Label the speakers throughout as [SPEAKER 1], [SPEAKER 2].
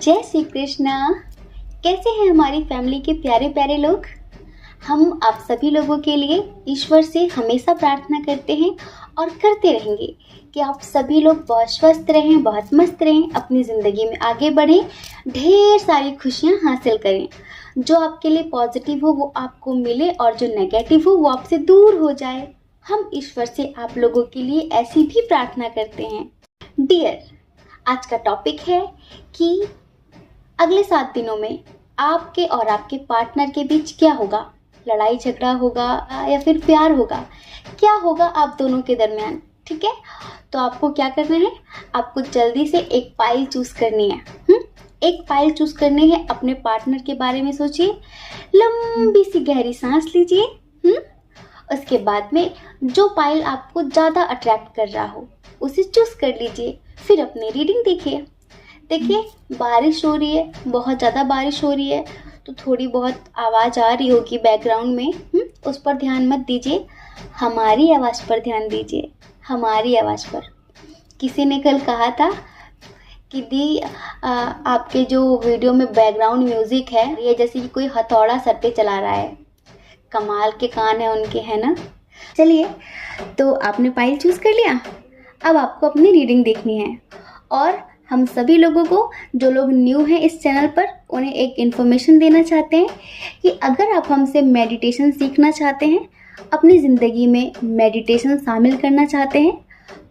[SPEAKER 1] जय श्री कृष्णा। कैसे हैं हमारी फैमिली के प्यारे प्यारे लोग। हम आप सभी लोगों के लिए ईश्वर से हमेशा प्रार्थना करते हैं और करते रहेंगे कि आप सभी लोग बहुत स्वस्थ रहें, बहुत मस्त रहें, अपनी ज़िंदगी में आगे बढ़ें, ढेर सारी खुशियां हासिल करें। जो आपके लिए पॉजिटिव हो वो आपको मिले और जो नेगेटिव हो वो आपसे दूर हो जाए। हम ईश्वर से आप लोगों के लिए ऐसी भी प्रार्थना करते हैं। डियर, आज का टॉपिक है कि अगले 7 दिनों में आपके और आपके पार्टनर के बीच क्या होगा। लड़ाई झगड़ा होगा या फिर प्यार होगा, क्या होगा आप दोनों के दरमियान। ठीक है, तो आपको क्या करना है, आपको जल्दी से एक फाइल चूज करनी है। एक फाइल चूज करनी है। अपने पार्टनर के बारे में सोचिए, लंबी सी गहरी सांस लीजिए। उसके बाद में जो फाइल आपको ज़्यादा अट्रैक्ट कर रहा हो उसे चूज कर लीजिए। फिर अपनी रीडिंग देखिए बारिश हो रही है, बहुत ज़्यादा बारिश हो रही है, तो थोड़ी बहुत आवाज़ आ रही होगी बैकग्राउंड में। उस पर ध्यान मत दीजिए, हमारी आवाज़ पर ध्यान दीजिए, हमारी आवाज़ पर। किसी ने कल कहा था कि दी आपके जो वीडियो में बैकग्राउंड म्यूज़िक है ये जैसे कि कोई हथौड़ा सर पे चला रहा है। कमाल के कान है उनके, है ना। चलिए, तो आपने फाइल चूज़ कर लिया। अब आपको अपनी रीडिंग देखनी है। और हम सभी लोगों को, जो लोग न्यू हैं इस चैनल पर, उन्हें एक इन्फॉर्मेशन देना चाहते हैं कि अगर आप हमसे मेडिटेशन सीखना चाहते हैं, अपनी ज़िंदगी में मेडिटेशन शामिल करना चाहते हैं,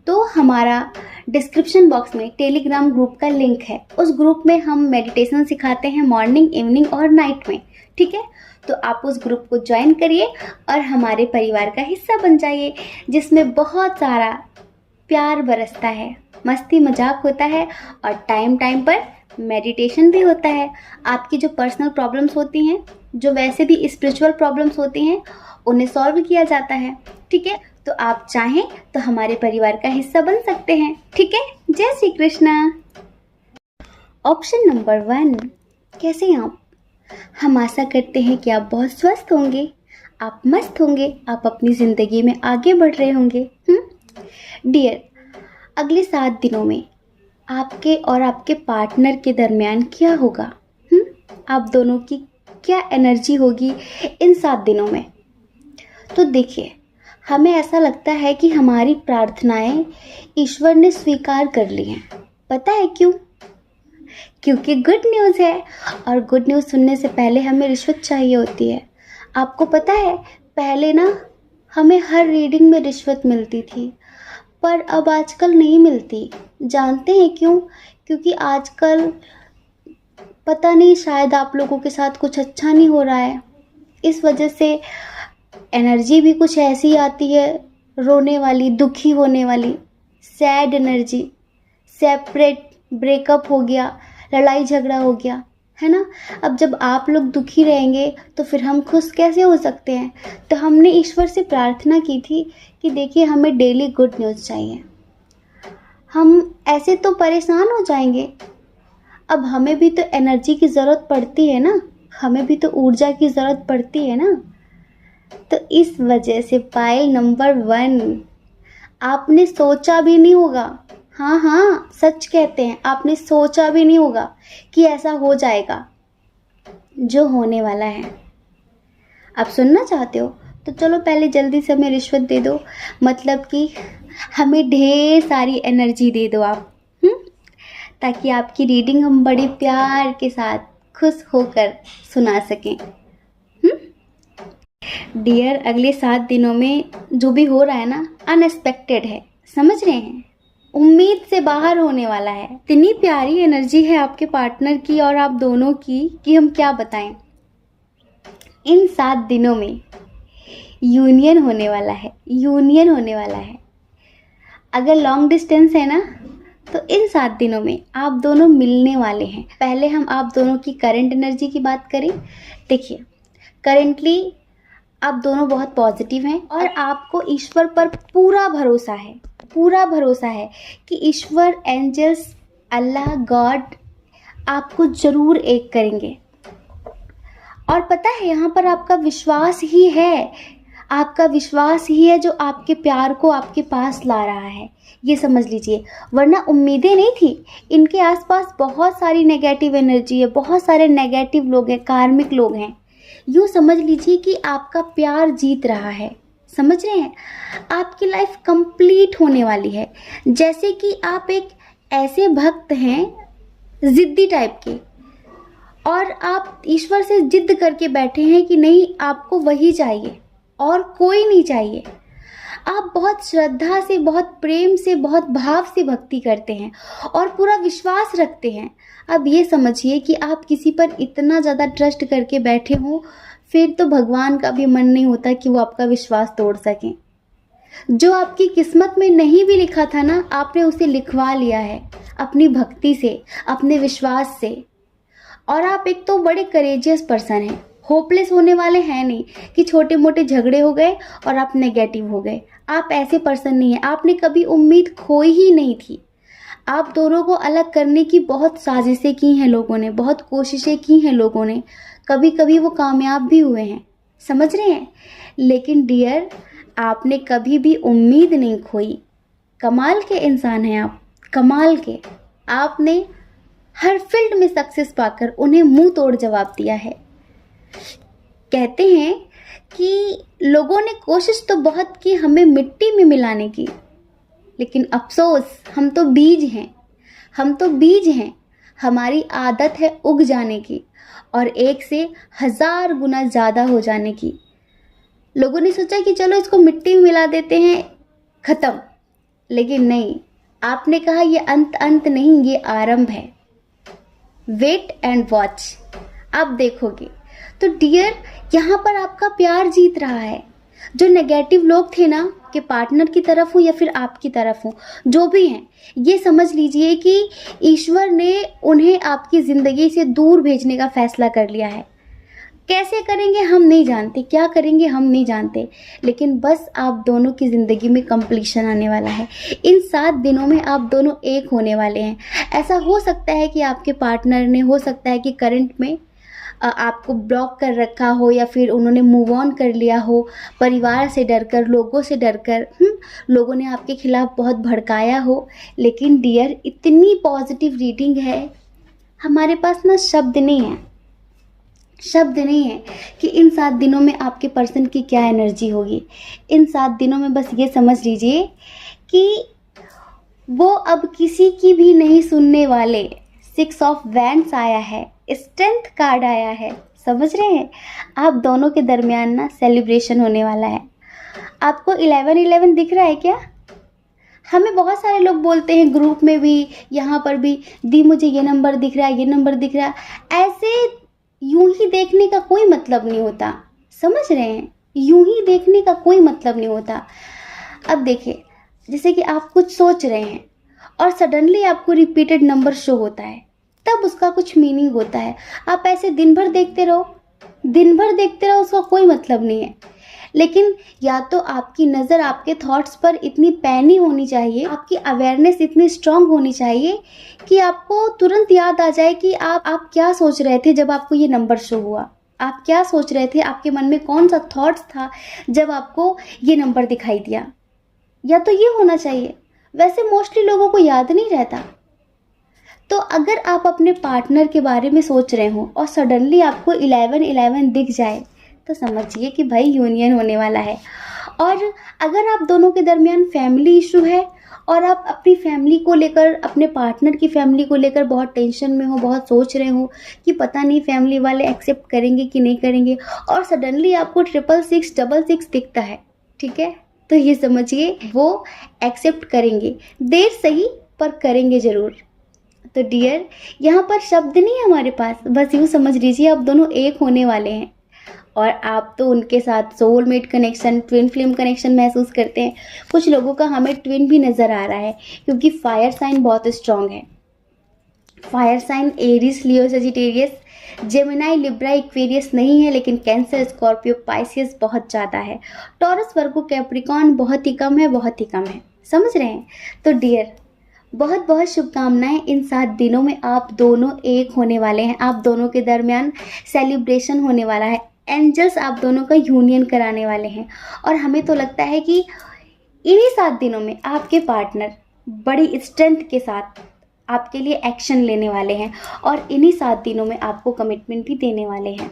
[SPEAKER 1] तो हमारा डिस्क्रिप्शन बॉक्स में टेलीग्राम ग्रुप का लिंक है। उस ग्रुप में हम मेडिटेशन सिखाते हैं मॉर्निंग, इवनिंग और नाइट में। ठीक है, तो आप उस ग्रुप को ज्वाइन करिए और हमारे परिवार का हिस्सा बन जाइए, जिसमें बहुत सारा प्यार बरसता है, मस्ती मजाक होता है और टाइम टाइम पर मेडिटेशन भी होता है। आपकी जो पर्सनल प्रॉब्लम्स होती हैं, जो वैसे भी स्पिरिचुअल प्रॉब्लम्स होती हैं, उन्हें सॉल्व किया जाता है। ठीक है, तो आप चाहें तो हमारे परिवार का हिस्सा बन सकते हैं। ठीक है, जय श्री कृष्णा। ऑप्शन नंबर 1, कैसे हैं आप। हम आशा करते हैं कि आप बहुत स्वस्थ होंगे, आप मस्त होंगे, आप अपनी ज़िंदगी में आगे बढ़ रहे होंगे। डियर, अगले 7 दिनों में आपके और आपके पार्टनर के दरमियान क्या होगा। आप दोनों की क्या एनर्जी होगी इन 7 दिनों में। तो देखिए, हमें ऐसा लगता है कि हमारी प्रार्थनाएं ईश्वर ने स्वीकार कर ली हैं। पता है क्यों? क्योंकि गुड न्यूज़ है, और गुड न्यूज़ सुनने से पहले हमें रिश्वत चाहिए होती है। आपको पता है, पहले ना हमें हर रीडिंग में रिश्वत मिलती थी, पर अब आजकल नहीं मिलती। जानते हैं क्यों? क्योंकि आजकल पता नहीं, शायद आप लोगों के साथ कुछ अच्छा नहीं हो रहा है। इस वजह से एनर्जी भी कुछ ऐसी आती है, रोने वाली, दुखी होने वाली, सैड एनर्जी। सेपरेट, ब्रेकअप हो गया, लड़ाई झगड़ा हो गया, है ना। अब जब आप लोग दुखी रहेंगे तो फिर हम खुश कैसे हो सकते हैं। तो हमने ईश्वर से प्रार्थना की थी कि देखिए, हमें डेली गुड न्यूज़ चाहिए। हम ऐसे तो परेशान हो जाएंगे। अब हमें भी तो एनर्जी की ज़रूरत पड़ती है ना, हमें भी तो ऊर्जा की ज़रूरत पड़ती है ना। तो इस वजह से फाइल नंबर 1, आपने सोचा भी नहीं होगा, हाँ सच कहते हैं, आपने सोचा भी नहीं होगा कि ऐसा हो जाएगा जो होने वाला है। आप सुनना चाहते हो तो चलो पहले जल्दी से हमें रिश्वत दे दो, मतलब कि हमें ढेर सारी एनर्जी दे दो आप, ताकि आपकी रीडिंग हम बड़े प्यार के साथ खुश होकर सुना सकें। डियर, अगले 7 दिनों में जो भी हो रहा है ना, अनएक्सपेक्टेड है, समझ रहे हैं, उम्मीद से बाहर होने वाला है। इतनी प्यारी एनर्जी है आपके पार्टनर की और आप दोनों की कि हम क्या बताएं। इन 7 दिनों में यूनियन होने वाला है, यूनियन होने वाला है। अगर लॉन्ग डिस्टेंस है ना, तो इन 7 दिनों में आप दोनों मिलने वाले हैं। पहले हम आप दोनों की करंट एनर्जी की बात करें। देखिए, करेंटली आप दोनों बहुत पॉजिटिव हैं और आपको ईश्वर पर पूरा भरोसा है, पूरा भरोसा है कि ईश्वर, एंजल्स, अल्लाह, गॉड आपको ज़रूर एक करेंगे। और पता है, यहाँ पर आपका विश्वास ही है, आपका विश्वास ही है जो आपके प्यार को आपके पास ला रहा है, ये समझ लीजिए। वरना उम्मीदें नहीं थी। इनके आसपास बहुत सारी नेगेटिव एनर्जी है, बहुत सारे नेगेटिव लोग हैं, कार्मिक लोग हैं। यूँ समझ लीजिए कि आपका प्यार जीत रहा है। समझ रहे हैं? आपकी लाइफ कंप्लीट होने वाली है। जैसे कि आप एक ऐसे भक्त हैं जिद्दी टाइप के, और आप ईश्वर से जिद करके बैठे हैं कि नहीं, आपको वही चाहिए और कोई नहीं चाहिए। आप बहुत श्रद्धा से, बहुत प्रेम से, बहुत भाव से भक्ति करते हैं और पूरा विश्वास रखते हैं। अब ये समझिए कि आप किसी पर इतना ज़्यादा ट्रस्ट करके बैठे हों, फिर तो भगवान का भी मन नहीं होता कि वो आपका विश्वास तोड़ सकें। जो आपकी किस्मत में नहीं भी लिखा था ना, आपने उसे लिखवा लिया है अपनी भक्ति से, अपने विश्वास से। और आप एक तो बड़े करेजियस पर्सन हैं, होपलेस होने वाले हैं नहीं कि छोटे मोटे झगड़े हो गए और आप नेगेटिव हो गए। आप ऐसे पर्सन नहीं हैं। आपने कभी उम्मीद खोई ही नहीं थी। आप दोनों को अलग करने की बहुत साजिशें की हैं लोगों ने, बहुत कोशिशें की हैं लोगों ने, कभी कभी वो कामयाब भी हुए हैं। समझ रहे हैं? लेकिन डियर, आपने कभी भी उम्मीद नहीं खोई। कमाल के इंसान हैं आप, कमाल के। आपने हर फील्ड में सक्सेस पाकर उन्हें मुंह तोड़ जवाब दिया है। कहते हैं कि लोगों ने कोशिश तो बहुत की हमें मिट्टी में मिलाने की, लेकिन अफसोस, हम तो बीज हैं, हम तो बीज हैं। हमारी आदत है उग जाने की और 1 से 1000 गुना ज़्यादा हो जाने की। लोगों ने सोचा कि चलो इसको मिट्टी में मिला देते हैं, ख़त्म। लेकिन नहीं, आपने कहा ये अंत नहीं, ये आरंभ है। वेट एंड वॉच, आप देखोगे। तो डियर, यहाँ पर आपका प्यार जीत रहा है। जो नेगेटिव लोग थे ना, कि पार्टनर की तरफ हो या फिर आपकी तरफ हो, जो भी हैं, ये समझ लीजिए कि ईश्वर ने उन्हें आपकी ज़िंदगी से दूर भेजने का फैसला कर लिया है। कैसे करेंगे हम नहीं जानते, क्या करेंगे हम नहीं जानते, लेकिन बस आप दोनों की ज़िंदगी में कंप्लीशन आने वाला है। इन 7 दिनों में आप दोनों एक होने वाले हैं। ऐसा हो सकता है कि आपके पार्टनर ने, हो सकता है कि करंट में आपको ब्लॉक कर रखा हो, या फिर उन्होंने मूव ऑन कर लिया हो, परिवार से डरकर, लोगों से डरकर, लोगों ने आपके खिलाफ बहुत भड़काया हो। लेकिन डियर, इतनी पॉजिटिव रीडिंग है, हमारे पास ना शब्द नहीं है, शब्द नहीं है कि इन 7 दिनों में आपके पर्सन की क्या एनर्जी होगी। इन 7 दिनों में बस ये समझ लीजिए कि वो अब किसी की भी नहीं सुनने वाले। 6 ऑफ वैंड्स आया है, स्ट्रेंथ कार्ड आया है। समझ रहे हैं? आप दोनों के दरमियान ना सेलिब्रेशन होने वाला है। आपको 11-11 दिख रहा है क्या? हमें बहुत सारे लोग बोलते हैं ग्रुप में भी, यहाँ पर भी, दी मुझे ये नंबर दिख रहा है, ये नंबर दिख रहा है। ऐसे यूं ही देखने का कोई मतलब नहीं होता। समझ रहे हैं? यूं ही देखने का कोई मतलब नहीं होता। अब देखिए, जैसे कि आप कुछ सोच रहे हैं और सडनली आपको रिपीटेड नंबर शो होता है, तब उसका कुछ मीनिंग होता है। आप ऐसे दिन भर देखते रहो, दिन भर देखते रहो, उसका कोई मतलब नहीं है। लेकिन या तो आपकी नज़र आपके थॉट्स पर इतनी पैनी होनी चाहिए, आपकी अवेयरनेस इतनी स्ट्रांग होनी चाहिए कि आपको तुरंत याद आ जाए कि आप क्या सोच रहे थे जब आपको ये नंबर शो हुआ। आप क्या सोच रहे थे, आपके मन में कौन सा थॉट्स था जब आपको ये नंबर दिखाई दिया। या तो ये होना चाहिए। वैसे मोस्टली लोगों को याद नहीं रहता। तो अगर आप अपने पार्टनर के बारे में सोच रहे हो और सडनली आपको 11-11 दिख जाए, तो समझिए कि भाई यूनियन होने वाला है। और अगर आप दोनों के दरमियान फैमिली इशू है और आप अपनी फैमिली को लेकर, अपने पार्टनर की फैमिली को लेकर बहुत टेंशन में हो, बहुत सोच रहे हो कि पता नहीं फैमिली वाले एक्सेप्ट करेंगे कि नहीं करेंगे, और सडनली आपको 666 दिखता है, ठीक है, तो ये समझिए वो एक्सेप्ट करेंगे। देर सही पर करेंगे ज़रूर। तो डियर, यहाँ पर शब्द नहीं है हमारे पास, बस यूँ समझ लीजिए आप दोनों एक होने वाले हैं। और आप तो उनके साथ soulmate connection, twin flame connection महसूस करते हैं। कुछ लोगों का हमें ट्विन भी नज़र आ रहा है, क्योंकि फायर साइन बहुत स्ट्रांग है। फायर साइन एरीज, लियो, सजिटेरियस, जेमिनाई, लिब्रा, इक्वेरियस नहीं है, लेकिन कैंसर, स्कॉर्पियो, पाइसियस बहुत ज़्यादा है। टॉरस, वर्गो, कैप्रिकॉन बहुत ही कम है, बहुत ही कम है। समझ रहे हैं? तो डियर, बहुत बहुत शुभकामनाएं। इन 7 दिनों में आप दोनों एक होने वाले हैं। आप दोनों के दरमियान सेलिब्रेशन होने वाला है। एंजल्स आप दोनों का यूनियन कराने वाले हैं। और हमें तो लगता है कि इन्हीं 7 दिनों में आपके पार्टनर बड़ी स्ट्रेंथ के साथ आपके लिए एक्शन लेने वाले हैं और इन्हीं 7 दिनों में आपको कमिटमेंट भी देने वाले हैं।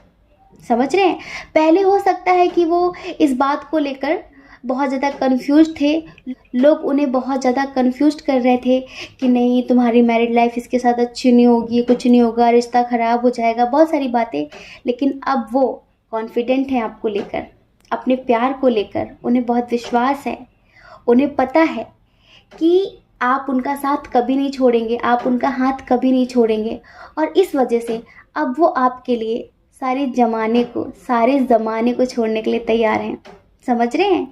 [SPEAKER 1] समझ रहे हैं? पहले हो सकता है कि वो इस बात को लेकर बहुत ज़्यादा कंफ्यूज थे, लोग उन्हें बहुत ज़्यादा कंफ्यूज कर रहे थे कि नहीं तुम्हारी मैरिड लाइफ इसके साथ अच्छी नहीं होगी, कुछ नहीं होगा, रिश्ता ख़राब हो जाएगा, बहुत सारी बातें। लेकिन अब वो कॉन्फिडेंट हैं आपको लेकर, अपने प्यार को लेकर उन्हें बहुत विश्वास है। उन्हें पता है कि आप उनका साथ कभी नहीं छोड़ेंगे, आप उनका हाथ कभी नहीं छोड़ेंगे। और इस वजह से अब वो आपके लिए सारे ज़माने को छोड़ने के लिए तैयार हैं। समझ रहे हैं?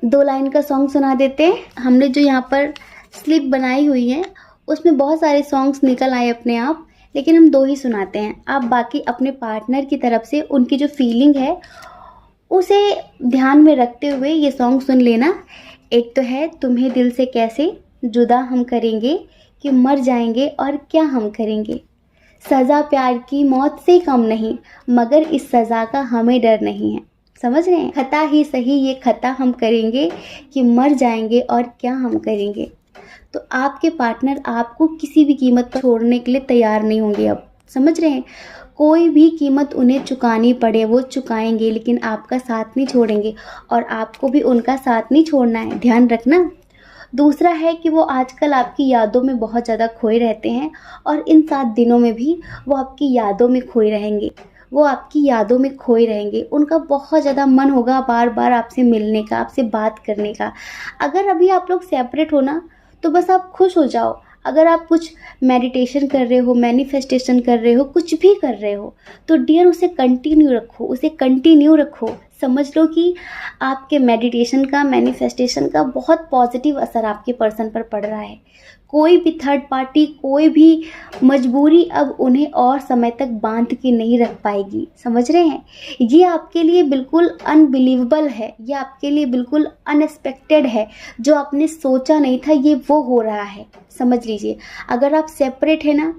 [SPEAKER 1] 2 लाइन का सॉन्ग सुना देते हैं। हमने जो यहाँ पर स्लिप बनाई हुई है उसमें बहुत सारे सॉन्ग्स निकल आए अपने आप, लेकिन हम 2 ही सुनाते हैं। आप बाकी अपने पार्टनर की तरफ से उनकी जो फीलिंग है उसे ध्यान में रखते हुए ये सॉन्ग सुन लेना। एक तो है तुम्हें दिल से कैसे जुदा हम करेंगे, कि मर जाएंगे और क्या हम करेंगे। सज़ा प्यार की मौत से कम नहीं, मगर इस सज़ा का हमें डर नहीं है। समझ रहे हैं? खता ही सही ये खता हम करेंगे, कि मर जाएंगे और क्या हम करेंगे। तो आपके पार्टनर आपको किसी भी कीमत पर छोड़ने के लिए तैयार नहीं होंगे अब। समझ रहे हैं? कोई भी कीमत उन्हें चुकानी पड़े वो चुकाएंगे, लेकिन आपका साथ नहीं छोड़ेंगे और आपको भी उनका साथ नहीं छोड़ना है, ध्यान रखना। दूसरा है कि वो आजकल आपकी यादों में बहुत ज़्यादा खोए रहते हैं और इन 7 दिनों में भी वो आपकी यादों में खोए रहेंगे। वो आपकी यादों में खोए रहेंगे। उनका बहुत ज़्यादा मन होगा बार बार आपसे मिलने का, आपसे बात करने का। अगर अभी आप लोग सेपरेट हो ना, तो बस आप खुश हो जाओ। अगर आप कुछ मेडिटेशन कर रहे हो, मैनिफेस्टेशन कर रहे हो, कुछ भी कर रहे हो, तो डियर उसे कंटिन्यू रखो। समझ लो कि आपके मेडिटेशन का, मैनिफेस्टेशन का बहुत पॉजिटिव असर आपके पर्सन पर पड़ रहा है। कोई भी थर्ड पार्टी, कोई भी मजबूरी अब उन्हें और समय तक बांध के नहीं रख पाएगी। समझ रहे हैं? ये आपके लिए बिल्कुल अनबिलीवेबल है, ये आपके लिए बिल्कुल अनएक्सपेक्टेड है। जो आपने सोचा नहीं था ये वो हो रहा है। समझ लीजिए, अगर आप सेपरेट है ना,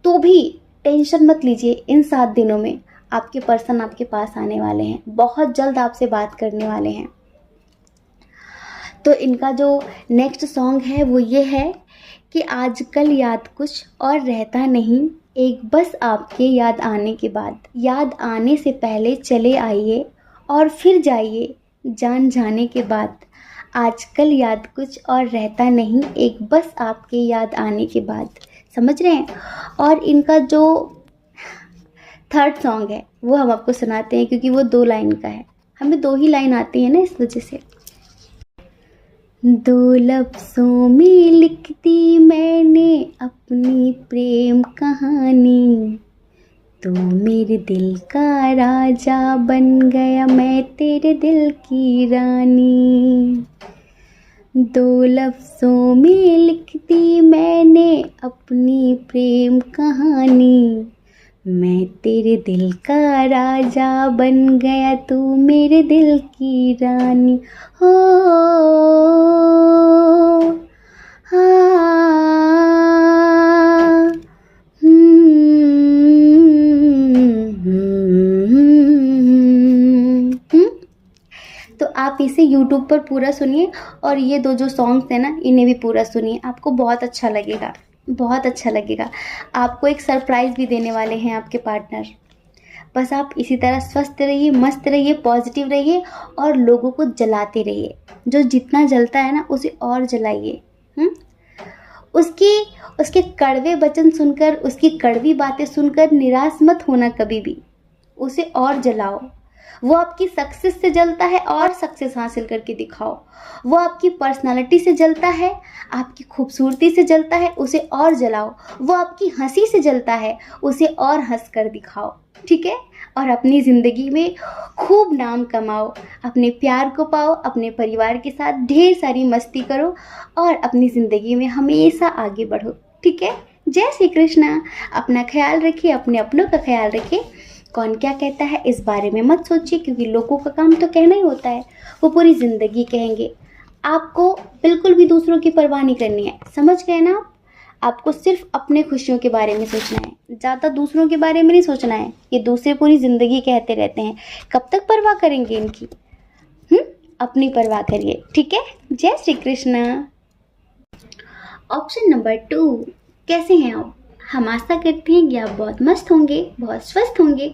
[SPEAKER 1] तो भी टेंशन मत लीजिए। इन 7 दिनों में आपके पर्सन आपके पास आने वाले हैं, बहुत जल्द आपसे बात करने वाले हैं। तो इनका जो नेक्स्ट सॉन्ग है वो ये है कि आजकल याद कुछ और रहता नहीं, एक बस आपके याद आने के बाद। याद आने से पहले चले आइए और फिर जाइए जान जाने के बाद। आजकल याद कुछ और रहता नहीं, एक बस आपके याद आने के बाद। समझ रहे हैं? और इनका जो थर्ड सॉन्ग है वो हम आपको सुनाते हैं, क्योंकि वो 2 लाइन का है। हमें 2 ही लाइन आती है ना, इस वजह से। 2 लफ्ज़ों में लिखती मैंने अपनी प्रेम कहानी, तू मेरे दिल का राजा बन गया, मैं तेरे दिल की रानी। 2 लफ्ज़ों में लिखती मैंने अपनी प्रेम कहानी, मैं तेरे दिल का राजा बन गया, तू मेरे दिल की रानी। हो हाँ, तो आप इसे YouTube पर पूरा सुनिए और ये 2 जो सॉन्ग्स हैं ना, इन्हें भी पूरा सुनिए। आपको बहुत अच्छा लगेगा, बहुत अच्छा लगेगा। आपको एक सरप्राइज़ भी देने वाले हैं आपके पार्टनर। बस आप इसी तरह स्वस्थ रहिए, मस्त रहिए, पॉजिटिव रहिए और लोगों को जलाते रहिए। जो जितना जलता है ना, उसे और जलाइए। उसके कड़वे वचन सुनकर, उसकी कड़वी बातें सुनकर निराश मत होना कभी भी। उसे और जलाओ। वो आपकी सक्सेस से जलता है और सक्सेस हासिल करके दिखाओ। वो आपकी पर्सनालिटी से जलता है, आपकी खूबसूरती से जलता है, उसे और जलाओ। वो आपकी हंसी से जलता है, उसे और हंस कर दिखाओ। ठीक है? और अपनी ज़िंदगी में खूब नाम कमाओ, अपने प्यार को पाओ, अपने परिवार के साथ ढेर सारी मस्ती करो और अपनी ज़िंदगी में हमेशा आगे बढ़ो। ठीक है? जय श्री कृष्णा। अपना ख्याल रखिए, अपने अपनों का ख्याल रखिए। कौन क्या कहता है इस बारे में मत सोचिए, क्योंकि लोगों का काम तो कहना ही होता है, वो पूरी ज़िंदगी कहेंगे। आपको बिल्कुल भी दूसरों की परवाह नहीं करनी है। समझ गए ना? आपको सिर्फ अपने खुशियों के बारे में सोचना है, ज़्यादा दूसरों के बारे में नहीं सोचना है। ये दूसरे पूरी ज़िंदगी कहते रहते हैं, कब तक परवाह करेंगे इनकी। अपनी परवाह करिए, ठीक है। जय श्री कृष्ण। ऑप्शन नंबर 2, कैसे हैं आप? हम आशा करते हैं कि आप बहुत मस्त होंगे, बहुत स्वस्थ होंगे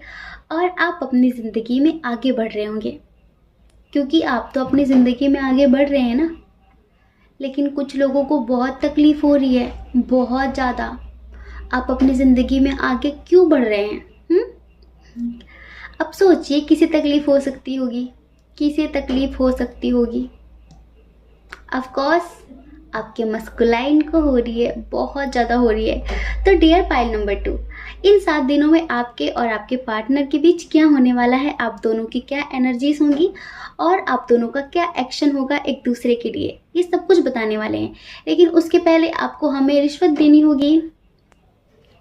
[SPEAKER 1] और आप अपनी ज़िंदगी में आगे बढ़ रहे होंगे, क्योंकि आप तो अपनी ज़िंदगी में आगे बढ़ रहे हैं ना। लेकिन कुछ लोगों को बहुत तकलीफ़ हो रही है, बहुत ज़्यादा। आप अपनी ज़िंदगी में आगे क्यों बढ़ रहे हैं? अब सोचिए, किसे तकलीफ़ हो सकती होगी, किसे तकलीफ़ हो सकती होगी? ऑफ कोर्स आपके मस्कुलाइन को हो रही है, बहुत ज़्यादा हो रही है। तो डियर पाइल नंबर 2, इन 7 दिनों में आपके और आपके पार्टनर के बीच क्या होने वाला है, आप दोनों की क्या एनर्जीज होंगी और आप दोनों का क्या एक्शन होगा एक दूसरे के लिए, ये सब कुछ बताने वाले हैं। लेकिन उसके पहले आपको हमें रिश्वत देनी होगी।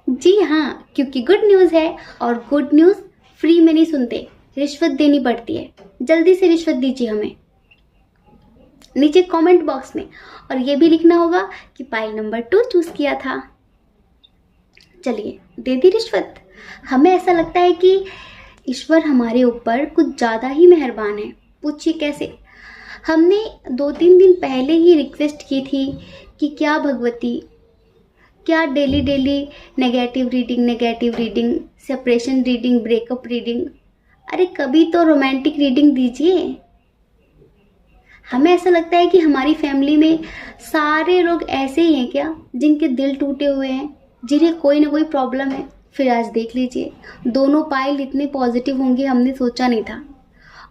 [SPEAKER 1] जी हाँ, क्योंकि गुड न्यूज़ है और गुड न्यूज़ फ्री में नहीं सुनते, रिश्वत देनी पड़ती है। जल्दी से रिश्वत दीजिए हमें नीचे कमेंट बॉक्स में, और ये भी लिखना होगा कि पाइल नंबर 2 चूज किया था। चलिए दे दी रिश्वत। हमें ऐसा लगता है कि ईश्वर हमारे ऊपर कुछ ज़्यादा ही मेहरबान है। पूछिए कैसे? हमने 2-3 दिन पहले ही रिक्वेस्ट की थी कि क्या भगवती, क्या daily negative reading, separation reading, breakup reading, अरे कभी तो रोमांटिक रीडिंग दीजिए। हमें ऐसा लगता है कि हमारी फैमिली में सारे लोग ऐसे ही हैं क्या, जिनके दिल टूटे हुए हैं, जिन्हें कोई ना कोई प्रॉब्लम है। फिर आज देख लीजिए, दोनों पाइल इतने पॉजिटिव होंगे हमने सोचा नहीं था।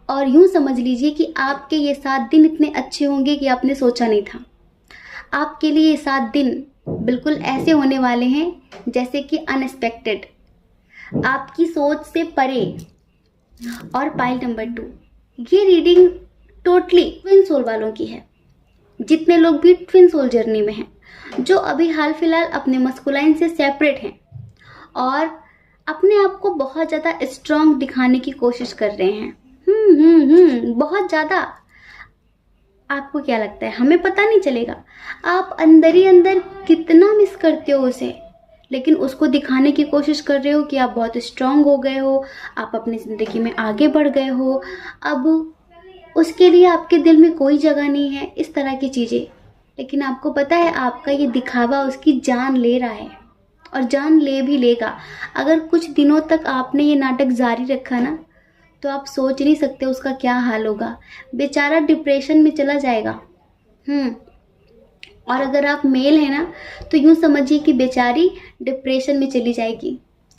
[SPEAKER 1] और यूँ समझ लीजिए कि आपके ये 7 दिन इतने अच्छे होंगे कि आपने सोचा नहीं था। आपके लिए ये 7 दिन बिल्कुल ऐसे होने वाले हैं जैसे कि अनएक्सपेक्टेड, आपकी सोच से परे। और पाइल नंबर 2, ये रीडिंग टोटली ट्विन सोल वालों की है। जितने लोग भी ट्विन सोल जर्नी में हैं, जो अभी हाल फिलहाल अपने मस्कुलाइन से सेपरेट हैं और अपने आप को बहुत ज़्यादा स्ट्रांग दिखाने की कोशिश कर रहे हैं। बहुत ज़्यादा। आपको क्या लगता है? हमें पता नहीं चलेगा। आप अंदर ही अंदर कितना मिस करते हो उसे, लेकिन उसको दिखाने की कोशिश कर रहे हो कि आप बहुत स्ट्रांग हो गए हो, आप अपनी ज़िंदगी में आगे बढ़ गए हो। अब उसके लिए आपके दिल में कोई जगह नहीं है, इस तरह की चीज़ें। लेकिन आपको पता है आपका ये दिखावा उसकी जान ले रहा है और जान ले भी लेगा। अगर कुछ दिनों तक आपने ये नाटक जारी रखा ना, तो आप सोच नहीं सकते उसका क्या हाल होगा। बेचारा डिप्रेशन में चला जाएगा। और अगर आप मेल हैं ना, तो यूँ समझिए कि बेचारी डिप्रेशन में चली जाएगी।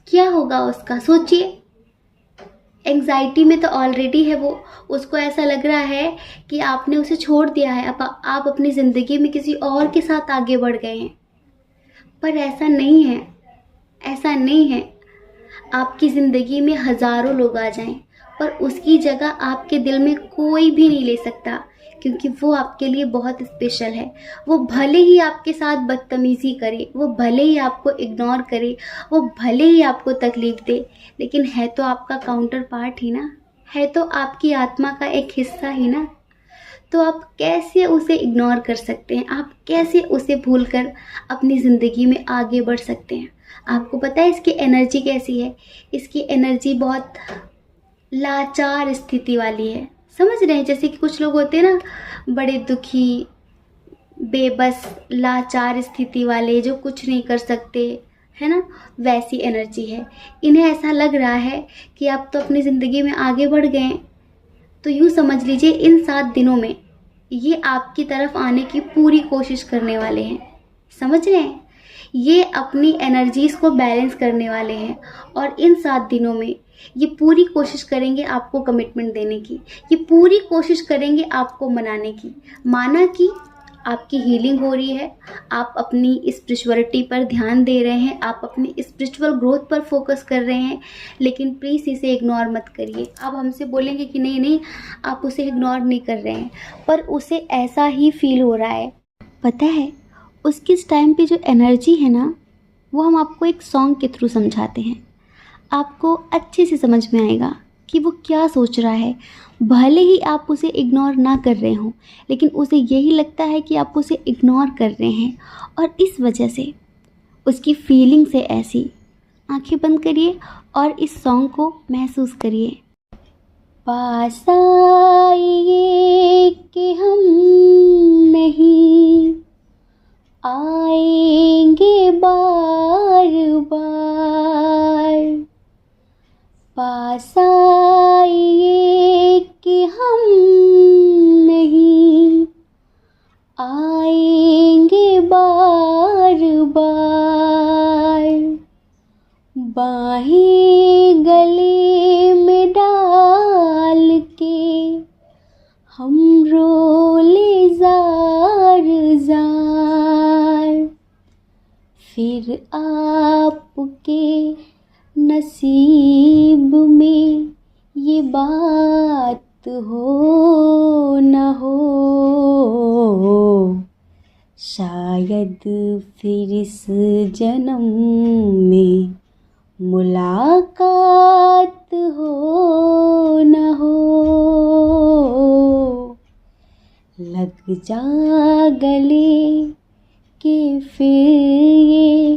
[SPEAKER 1] क्या होगा उसका, सोचिए। एंग्जाइटी में तो ऑलरेडी है वो। उसको ऐसा लग रहा है कि आपने उसे छोड़ दिया है, आप अपनी ज़िंदगी में किसी और के साथ आगे बढ़ गए हैं। पर ऐसा नहीं है, ऐसा नहीं है। आपकी ज़िंदगी में हज़ारों लोग आ जाएं, पर उसकी जगह आपके दिल में कोई भी नहीं ले सकता, क्योंकि वो आपके लिए बहुत स्पेशल है। वो भले ही आपके साथ बदतमीज़ी करे, वो भले ही आपको इग्नोर करे, वो भले ही आपको तकलीफ़ दे, लेकिन है तो आपका काउंटर पार्ट ही ना, है तो आपकी आत्मा का एक हिस्सा ही ना। तो आप कैसे उसे इग्नोर कर सकते हैं? आप कैसे उसे भूलकर अपनी ज़िंदगी में आगे बढ़ सकते हैं? आपको पता है इसकी एनर्जी कैसी है? इसकी एनर्जी बहुत लाचार स्थिति वाली है। समझ रहे हैं? जैसे कि कुछ लोग होते हैं ना, बड़े दुखी, बेबस, लाचार स्थिति वाले, जो कुछ नहीं कर सकते, है ना, वैसी एनर्जी है। इन्हें ऐसा लग रहा है कि आप तो अपनी ज़िंदगी में आगे बढ़ गए हैं। तो यूँ समझ लीजिए इन 7 दिनों में ये आपकी तरफ आने की पूरी कोशिश करने वाले हैं। समझ रहे हैं? ये अपनी एनर्जीज़ को बैलेंस करने वाले हैं और इन 7 दिनों में ये पूरी कोशिश करेंगे आपको कमिटमेंट देने की। ये पूरी कोशिश करेंगे आपको मनाने की। माना कि आपकी हीलिंग हो रही है, आप अपनी स्पिरिचुअलिटी पर ध्यान दे रहे हैं, आप अपनी स्पिरिचुअल ग्रोथ पर फोकस कर रहे हैं, लेकिन प्लीज़ इसे इग्नोर मत करिए। आप हमसे बोलेंगे कि नहीं नहीं, आप उसे इग्नोर नहीं कर रहे हैं, पर उसे ऐसा ही फील हो रहा है। पता है उसकी इस टाइम पे जो एनर्जी है ना, वो हम आपको एक सॉन्ग के थ्रू समझाते हैं। आपको अच्छे से समझ में आएगा कि वो क्या सोच रहा है। भले ही आप उसे इग्नोर ना कर रहे हों, लेकिन उसे यही लगता है कि आप उसे इग्नोर कर रहे हैं, और इस वजह से उसकी फीलिंग से ऐसी। आंखें बंद करिए और इस सॉन्ग को महसूस करिए। पास आइए कि हम नहीं आएंगे बार बार, पास आइए कि हम नहीं आएंगे बार बार, बाहें गले में डाल के हम रोले जार जार, फिर आपके नसीब में ये बात हो न हो, शायद फिर इस जन्म में मुलाकात हो न हो। लग जा गले कि फिर ये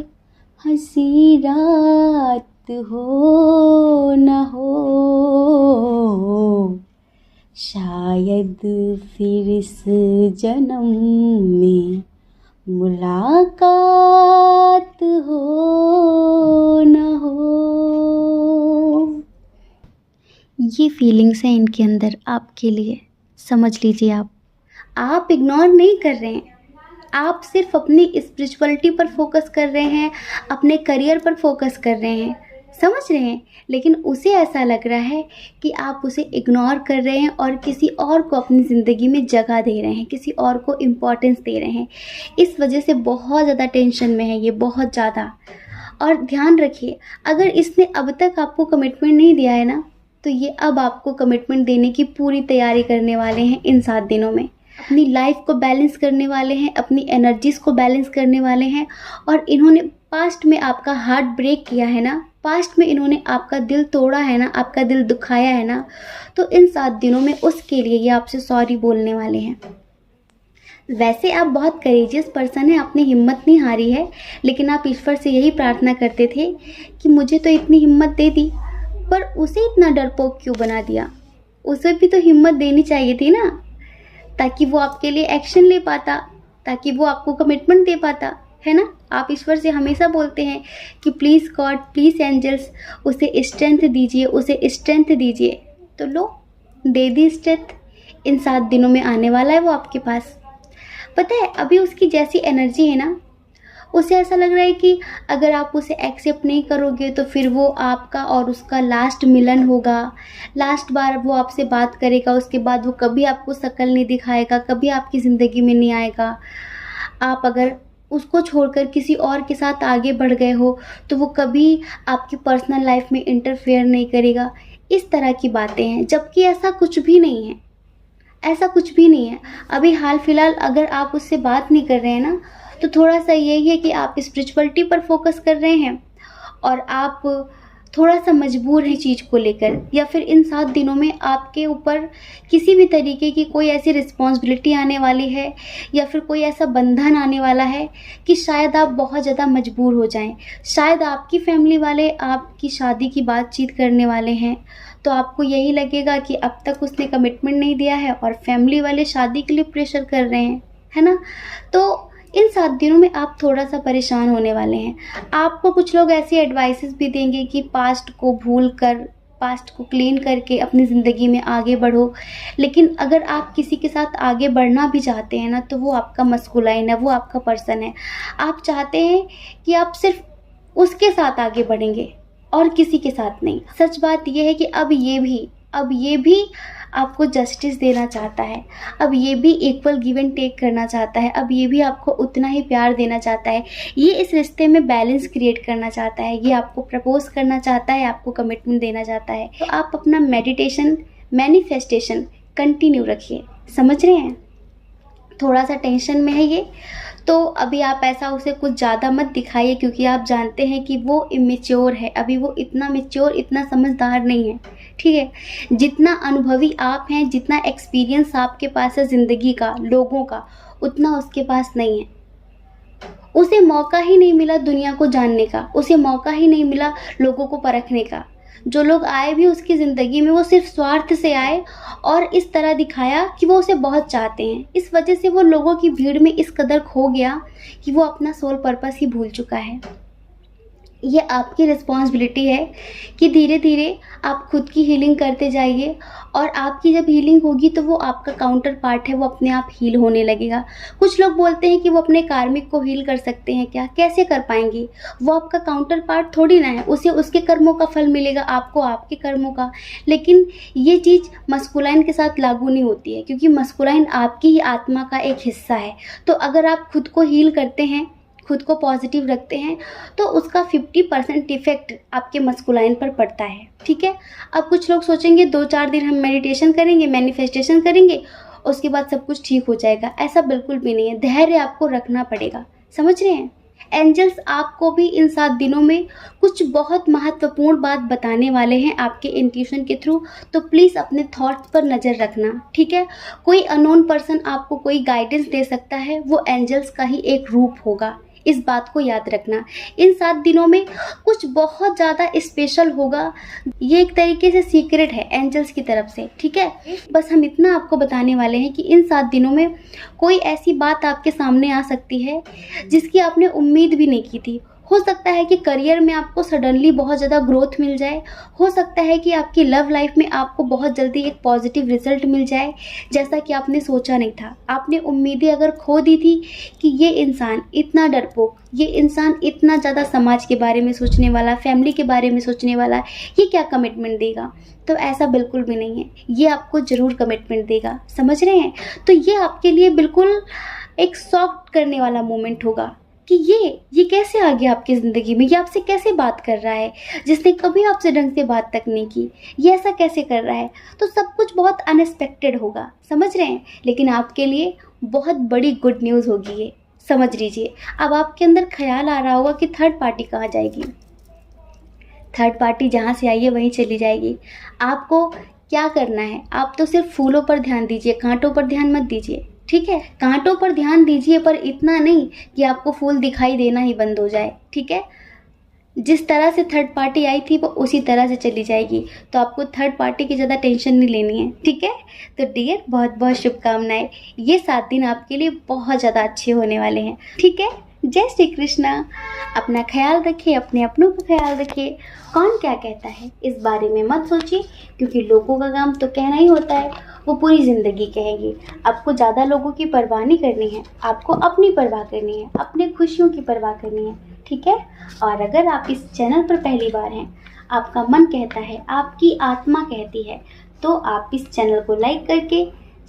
[SPEAKER 1] हंसी रात हो न हो, शायद फिर इस जन्म में मुलाकात हो न हो। ये फीलिंग्स हैं इनके अंदर आपके लिए, समझ लीजिए। आप इग्नोर नहीं कर रहे हैं, आप सिर्फ अपनी स्पिरिचुअलिटी पर फोकस कर रहे हैं, अपने करियर पर फोकस कर रहे हैं, समझ रहे हैं। लेकिन उसे ऐसा लग रहा है कि आप उसे इग्नोर कर रहे हैं और किसी और को अपनी ज़िंदगी में जगह दे रहे हैं, किसी और को इम्पोर्टेंस दे रहे हैं। इस वजह से बहुत ज़्यादा टेंशन में है ये, बहुत ज़्यादा। और ध्यान रखिए, अगर इसने अब तक आपको कमिटमेंट नहीं दिया है ना, तो ये अब आपको कमिटमेंट देने की पूरी तैयारी करने वाले हैं इन 7 दिनों में। अपनी लाइफ को बैलेंस करने वाले हैं, अपनी एनर्जीज़ को बैलेंस करने वाले हैं। और इन्होंने पास्ट में आपका हार्ट ब्रेक किया है ना, पास्ट में इन्होंने आपका दिल तोड़ा है ना, आपका दिल दुखाया है ना, तो इन 7 दिनों में उसके लिए ये आपसे सॉरी बोलने वाले हैं। वैसे आप बहुत करेजियस पर्सन हैं, आपने हिम्मत नहीं हारी है, लेकिन आप ईश्वर से यही प्रार्थना करते थे कि मुझे तो इतनी हिम्मत दे दी, पर उसे इतना डरपोक क्यों बना दिया। उसे भी तो हिम्मत देनी चाहिए थी ना, ताकि वो आपके लिए एक्शन ले पाता, ताकि वो आपको कमिटमेंट दे पाता, है ना। आप ईश्वर से हमेशा बोलते हैं कि प्लीज़ गॉड, प्लीज़ एंजल्स, उसे स्ट्रेंथ दीजिए, उसे स्ट्रेंथ दीजिए। तो लो, दे दी स्ट्रेंथ। इन 7 दिनों में आने वाला है वो आपके पास। पता है, अभी उसकी जैसी एनर्जी है ना, उसे ऐसा लग रहा है कि अगर आप उसे एक्सेप्ट नहीं करोगे तो फिर वो आपका और उसका लास्ट मिलन होगा, लास्ट बार वो आपसे बात करेगा, उसके बाद वो कभी आपको शक्ल नहीं दिखाएगा, कभी आपकी ज़िंदगी में नहीं आएगा। आप अगर उसको छोड़कर किसी और के साथ आगे बढ़ गए हो तो वो कभी आपकी पर्सनल लाइफ में इंटरफेयर नहीं करेगा। इस तरह की बातें हैं, जबकि ऐसा कुछ भी नहीं है, ऐसा कुछ भी नहीं है। अभी हाल फिलहाल अगर आप उससे बात नहीं कर रहे हैं ना, तो थोड़ा सा यही है कि आप स्पिरिचुअलिटी पर फोकस कर रहे हैं और आप थोड़ा सा मजबूर हैं चीज़ को लेकर, या फिर इन 7 दिनों में आपके ऊपर किसी भी तरीके की कोई ऐसी रिस्पॉन्सिबिलिटी आने वाली है या फिर कोई ऐसा बंधन आने वाला है कि शायद आप बहुत ज़्यादा मजबूर हो जाएं। शायद आपकी फैमिली वाले आपकी शादी की बातचीत करने वाले हैं, तो आपको यही लगेगा कि अब तक उसने कमिटमेंट नहीं दिया है और फैमिली वाले शादी के लिए प्रेशर कर रहे हैं, है ना। तो इन 7 दिनों में आप थोड़ा सा परेशान होने वाले हैं। आपको कुछ लोग ऐसी एडवाइसेस भी देंगे कि पास्ट को भूल कर, पास्ट को क्लीन करके अपनी ज़िंदगी में आगे बढ़ो। लेकिन अगर आप किसी के साथ आगे बढ़ना भी चाहते हैं ना, तो वो आपका मस्कुलाइन है, वो आपका पर्सन है। आप चाहते हैं कि आप सिर्फ उसके साथ आगे बढ़ेंगे और किसी के साथ नहीं। सच बात यह है कि अब ये भी आपको जस्टिस देना चाहता है, अब ये भी इक्वल गिव एंड टेक करना चाहता है, अब ये भी आपको उतना ही प्यार देना चाहता है, ये इस रिश्ते में बैलेंस क्रिएट करना चाहता है, ये आपको प्रपोज करना चाहता है, आपको कमिटमेंट देना चाहता है। तो आप अपना मेडिटेशन, मैनिफेस्टेशन कंटिन्यू रखिए, समझ रहे हैं। थोड़ा सा टेंशन में है ये, तो अभी आप ऐसा उसे कुछ ज़्यादा मत दिखाइए, क्योंकि आप जानते हैं कि वो इमेच्योर है, अभी वो इतना मैच्योर, इतना समझदार नहीं है, ठीक है। जितना अनुभवी आप हैं, जितना एक्सपीरियंस आपके पास है ज़िंदगी का, लोगों का, उतना उसके पास नहीं है। उसे मौका ही नहीं मिला दुनिया को जानने का, उसे मौका ही नहीं मिला लोगों को परखने का। जो लोग आए भी उसकी ज़िंदगी में वो सिर्फ स्वार्थ से आए और इस तरह दिखाया कि वो उसे बहुत चाहते हैं। इस वजह से वो लोगों की भीड़ में इस कदर खो गया कि वो अपना सोल पर्पस ही भूल चुका है। ये आपकी रिस्पॉन्सिबिलिटी है कि धीरे धीरे आप खुद की हीलिंग करते जाइए, और आपकी जब हीलिंग होगी तो वो आपका काउंटर पार्ट है वो अपने आप हील होने लगेगा। कुछ लोग बोलते हैं कि वो अपने कार्मिक को हील कर सकते हैं, क्या कैसे कर पाएंगे? वो आपका काउंटर पार्ट थोड़ी ना है, उसे उसके कर्मों का फल मिलेगा, आपको आपके कर्मों का। लेकिन ये चीज़ मस्कुलाइन के साथ लागू नहीं होती है, क्योंकि मस्कुलाइन आपकी ही आत्मा का एक हिस्सा है। तो अगर आप खुद को हील करते हैं, खुद को पॉजिटिव रखते हैं, तो उसका 50% इफेक्ट आपके मस्कुलाइन पर पड़ता है। ठीक है। अब कुछ लोग सोचेंगे 2-4 दिन हम मेडिटेशन करेंगे, मैनिफेस्टेशन करेंगे, उसके बाद सब कुछ ठीक हो जाएगा। ऐसा बिल्कुल भी नहीं है। धैर्य आपको रखना पड़ेगा। समझ रहे हैं? एंजल्स आपको भी इन 7 दिनों में कुछ बहुत महत्वपूर्ण बात बताने वाले हैं आपके इंट्यूशन के थ्रू। तो प्लीज़ अपने थॉट्स पर नज़र रखना। ठीक है। कोई अननोन पर्सन आपको कोई गाइडेंस दे सकता है, वो एंजल्स का ही एक रूप होगा। इस बात को याद रखना। इन 7 दिनों में कुछ बहुत ज़्यादा स्पेशल होगा। ये एक तरीके से सीक्रेट है एंजल्स की तरफ से। ठीक है। बस हम इतना आपको बताने वाले हैं कि इन 7 दिनों में कोई ऐसी बात आपके सामने आ सकती है जिसकी आपने उम्मीद भी नहीं की थी। हो सकता है कि करियर में आपको सडनली बहुत ज़्यादा ग्रोथ मिल जाए। हो सकता है कि आपकी लव लाइफ में आपको बहुत जल्दी एक पॉजिटिव रिजल्ट मिल जाए, जैसा कि आपने सोचा नहीं था। आपने उम्मीदें अगर खो दी थी कि ये इंसान इतना डरपोक, ये इंसान इतना ज़्यादा समाज के बारे में सोचने वाला, फैमिली के बारे में सोचने वाला, ये क्या कमिटमेंट देगा? तो ऐसा बिल्कुल भी नहीं है। ये आपको ज़रूर कमिटमेंट देगा। समझ रहे हैं? तो ये आपके लिए बिल्कुल एक शॉक करने वाला मोमेंट होगा कि ये कैसे आ गया आपकी ज़िंदगी में, ये आपसे कैसे बात कर रहा है, जिसने कभी आपसे ढंग से बात तक नहीं की, ये ऐसा कैसे कर रहा है। तो सब कुछ बहुत अनएक्सपेक्टेड होगा। समझ रहे हैं? लेकिन आपके लिए बहुत बड़ी गुड न्यूज़ होगी ये, समझ लीजिए। अब आपके अंदर ख्याल आ रहा होगा कि थर्ड पार्टी कहाँ जाएगी। थर्ड पार्टी जहाँ से आई है वहीं चली जाएगी। आपको क्या करना है? आप तो सिर्फ फूलों पर ध्यान दीजिए, कांटों पर ध्यान मत दीजिए। ठीक है। कांटों पर ध्यान दीजिए, पर इतना नहीं कि आपको फूल दिखाई देना ही बंद हो जाए। ठीक है। जिस तरह से थर्ड पार्टी आई थी वो उसी तरह से चली जाएगी। तो आपको थर्ड पार्टी की ज़्यादा टेंशन नहीं लेनी है। ठीक है। तो डियर, बहुत बहुत शुभकामनाएं। ये 7 दिन आपके लिए बहुत ज़्यादा अच्छे होने वाले हैं। ठीक है। जय श्री कृष्णा। अपना ख्याल रखिए, अपने अपनों का ख्याल रखिए। कौन क्या कहता है इस बारे में मत सोचिए, क्योंकि लोगों का काम तो कहना ही होता है, वो पूरी ज़िंदगी कहेंगे। आपको ज़्यादा लोगों की परवाह नहीं करनी है, आपको अपनी परवाह करनी है, अपने खुशियों की परवाह करनी है। ठीक है। और अगर आप इस चैनल पर पहली बार हैं, आपका मन कहता है, आपकी आत्मा कहती है, तो आप इस चैनल को लाइक करके,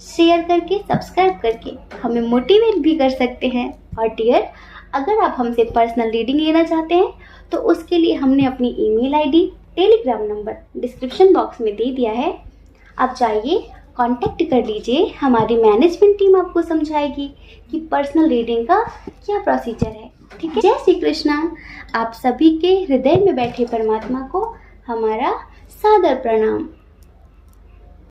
[SPEAKER 1] शेयर करके, सब्सक्राइब करके हमें मोटिवेट भी कर सकते हैं। और डियर, अगर आप हमसे पर्सनल रीडिंग लेना चाहते हैं तो उसके लिए हमने अपनी email ID, Telegram number description box में दे दिया है। आप जाइए, कांटेक्ट कर लीजिए। हमारी मैनेजमेंट टीम आपको समझाएगी कि पर्सनल रीडिंग का क्या प्रोसीजर है। ठीक है। जय श्री कृष्णा। आप सभी के हृदय में बैठे परमात्मा को हमारा सादर प्रणाम।